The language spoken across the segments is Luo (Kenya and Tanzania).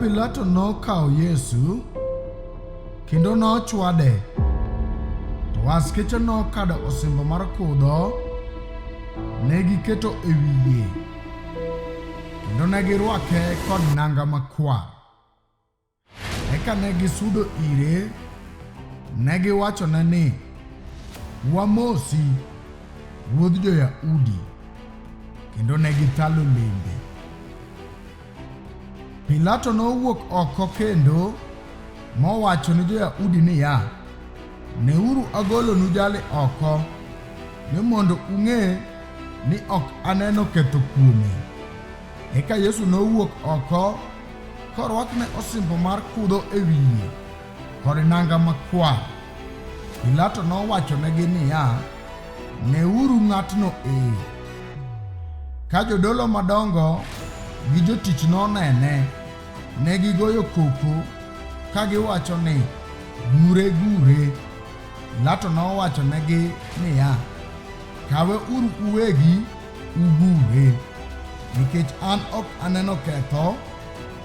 Pilato nokawo Yesu kendo nochwade, to askeche nokado osimbo mar kudho, ne giketo e wiye, kendo ne girwake kod nanga makwar. Eka ne gisudo ire, ne giwachone ni, wamosi, ruodh jo-Yahudi, kendo ne githalo lembe. Pilato nowuok oko kendo mowacho ni jo-Yahudi niya, neuru agolonu jali oko, ni mondo ung'e ni ok aneno ketho kuome. Eka Yesu nowuok oko korwakne osimbo mar kudho e wiye kod nanga makwar. Pilato nowachonegi niya, neuru ng'atno e. Ka jodolo madongo gi jotich nonene, ne gigoyo koko ka giwacho ni, gure gure. Pilato nowachonegi niya, kawe uru uwegi ugure, nikech an ok aneno ketho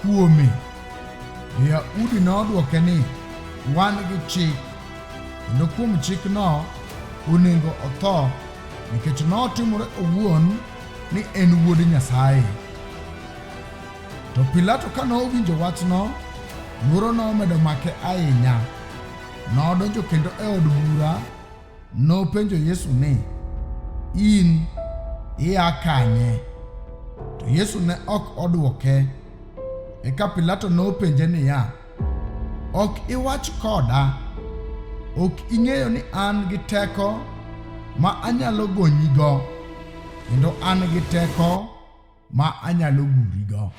kuome. Jo-Yahudi nodwoke ni, wan gi chik, kendo kuom chikno onego otho, nikech notimore owuon ni en wuod Nyasaye. To Pilato ka nowinjo wachno, luoro nomedo make ahinya. Nodonjo kendo e od bura, nopenjo Yesu ni, in ia kanye? To Yesu ne ok odwoke. Eka Pilato nopenje niya, ok iwach koda? Ok ing'eyo ni an gi teko ma anyalo gonyigo, kendo an gi teko ma anyalo gurigo?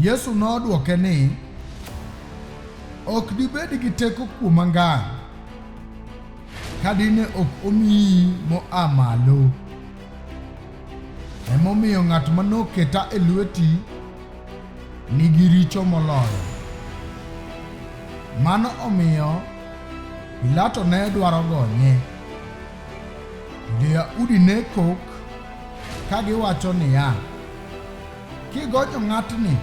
Yesu nodwoke ni, ok dibed gi teko kuoma ngangʼ ka dine ok omiyi moa malo. Emomiyo ng'at manoketa e lweti nigi richo moloyo. Mano omiyo Pilato ne dwaro gonye. Jo-Yahudi ne kok ka giwacho niya, kigonyo ng'atni,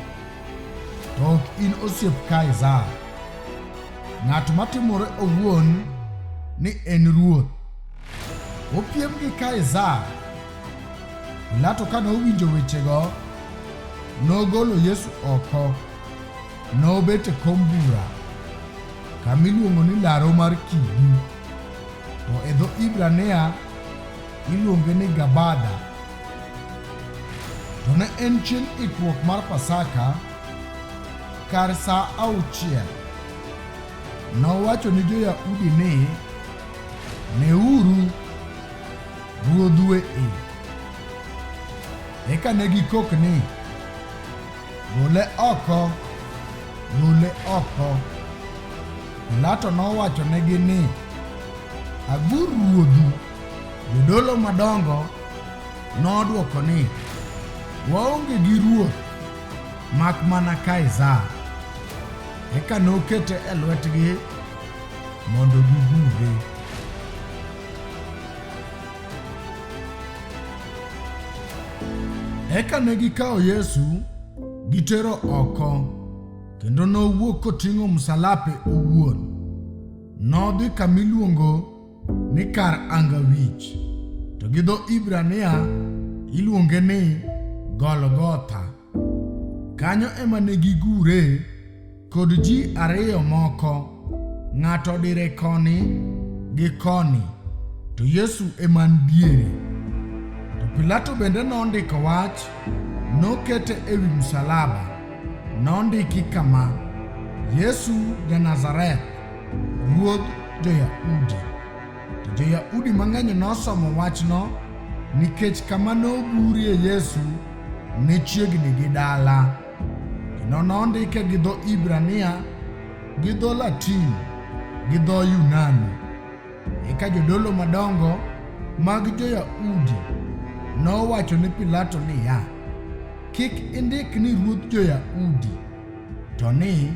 to ok in osiep Kaisar, ng'at matimore owuon ni en ruoth. Opiem gi Kaisar. Pilato ka nowinjo wechego, nogolo Yesu oko, nobet e kom bura, kamiluongo ni Laro mar Kidi, to e dho Ibrania iluonge ni Gabada. To ne en chieng' ikruok mar Pasaka, kar sa 6. Nowacho ni jo-Yahudi ni, neuru, ruodhwe e. Eka ne gikok ni, gole oko, gole oko. Pilato nowachonegi ni, agur ruodhu. Jodolo madongo nodwoko ni, waonge gi ruoth mak mana Kaisar. Eka nokete e lwetgi mondo gigure. Eka ne gikawo Yesu gitero oko, kendo nowuok koting'o msalape owuon. Nodhi kamiluongo ni kar angawich, to gi dho Ibrania iluonge ni Golgotha. Kanyo ema ne gigure kod ji ariyo moko, ng'ato dire koni gi koni, to Yesu ema diere. To Pilato bende nondiko wach, nokete ewi msalaba, nondiki kama, Yesu ja-Nazareth, ruodh jo-Yahudi. To jo-Yahudi mang'eny nosomo wachno, nikech kama nogurie Yesu ne chiegni gi dala. Kendo nondike gi dho Ibrania, gi dho Latin, gi dho Yunani. Eka jodolo madongo mag jo-Yahudi nowacho ni Pilato niya, kik indik ni ruodh jo-Yahudi, to ni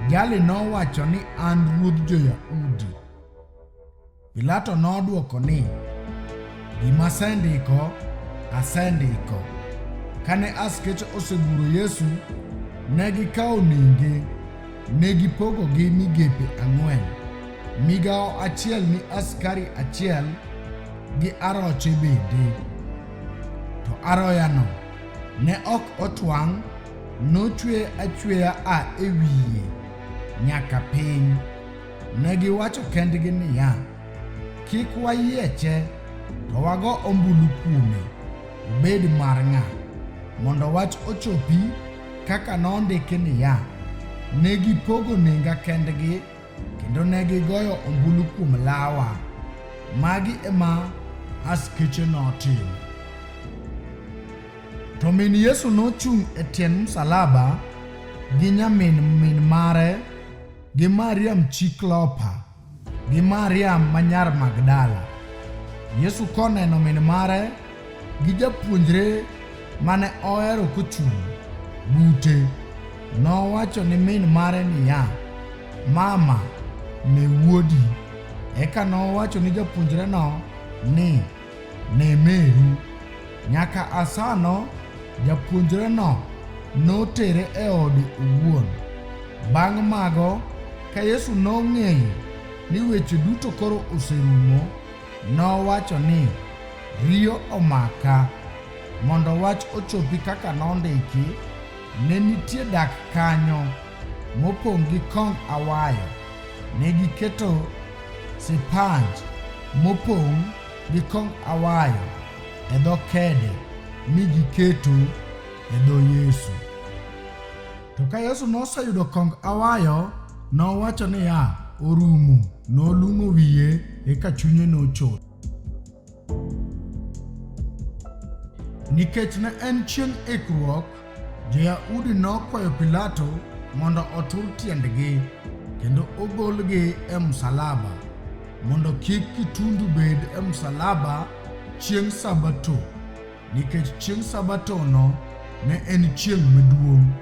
jali nowacho ni an ruodh jo-Yahudi. Pilato nodwoko ni, gima asendiko, asendiko, Kane askeche oseguro Yesu, ne gikawo nenge, ne gipogogi migepe 4. Migawo achiel ni askari achiel gi aroche bende. To aroyano ne ok otwang', nochwe achweya e wiye nyaka piny. Ne giwacho kendgi niya, kik wayieche, to wago ombulu kuome, obed mar ng'a, mondo wach ochopi kaka nondiki niya, ne gipogo nenga kendgi kendo ne gigoyo ombulu kuom lawa. Magi ema askeche notimo. To min Yesu nochung' e tiend msalaba gi min mare gi Mariam chi Klopa gi Mariam ma nyar Magdala. Yesu koneno min mare gi japuonjre mane ohero kochung' bute, nowacho ni min mare niya, mama, ne wuodi. Eka nowacho ni japuonjreno ni, ne meru. Nyaka asano japuonjreno notere e ode owuon. Bang' mago, ka Yesu nong'eyo ni weche duto koro oserumo, nowacho ni riyo omaka, mondo wach ochopi kaka nondiki, ne nitie dak kanyo mopong' gi kong awayo. Ne giketo sipanj mopong' gi kong awayo e dho kede mi giketo e dho Yesu. To ka Yesu noseyudo kong awayo, nowacho niya, orumo, nolung'o wiye eka chunye nochot. Nikech ne en chieng' ikruok, Jo-Yahudi nokwayo Pilato mondo otur tiendgi kendo ogolgi e msalaba, mondo kik kitundu bed e msalaba chieng' Sabato, nikech chieng' Sabatono ne en chieng' maduong'.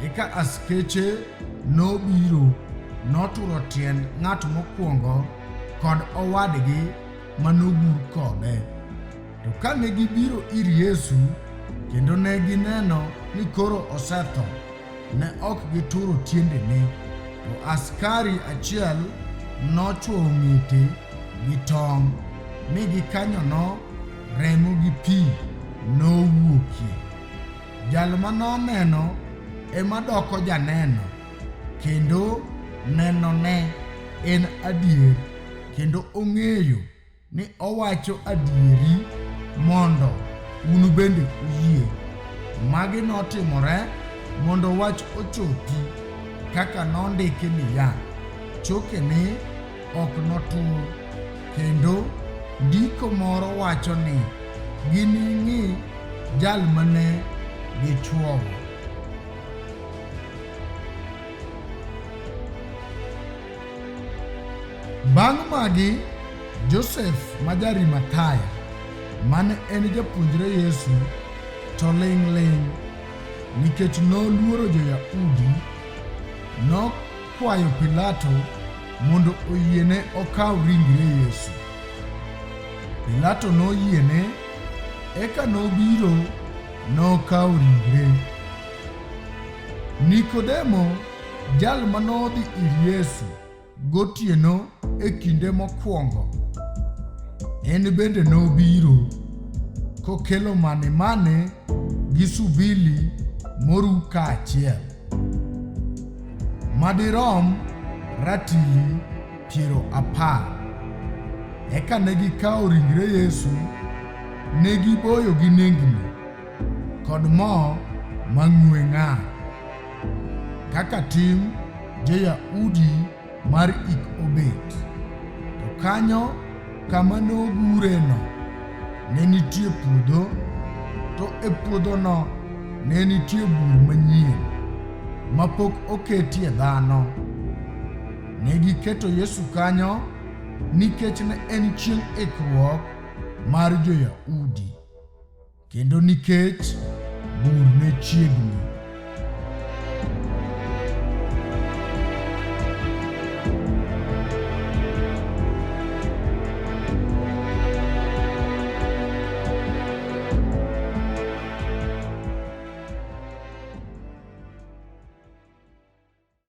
Eka askeche nobiro, noturo tiend ng'at mokwongo kod owadgi manogur kode. To kane gibiro ir Yesu kendo ne gineno ni koro osetho, ne ok gituro tiendene. To askari achiel nochwowo ng'ete gi tong' mi gikanyono remo gi pi nowuokie. Jal manoneno ema doko janeno, kendo nenone en adier, kendo ong'eyo ni owacho adieri mondo un bende uyie. Magi notimore mondo wach ochopi kaka nondiki niya, chokene ok notur. Kendo ndiko moro wacho ni, gining'i jal mane gichwowo. Bang' magi, Joseph ma Jarimathaya, mane en japuonjre Yesu, to ling' nikech noluoro Jo-Yahudi, nokwayo Pilato mondo oyiene okaw ringre Yesu. Pilato noyiene, eka nobiro nokawo ringre. Nikodemo, jal manodhi ir Yesu gotieno e kinde mokwongo, en bende nobiro kokelo mane gi subili moru kaachiel madirom ratili 10. Eka ne gikawo ringre Yesu, ne giboyo gi nengni kod mo mang'we ng'ar, kaka tim Jo-Yahudi mar ik obet. To kanyo kama nogureno ne nitie puodho, to e puodhono ne nitie bur manyien mapok oketie dhano. Ne giketo Yesu kanyo nikech ne en chieng' ikruok mar Jo-Yahudi, kendo nikech bur ne chiegni.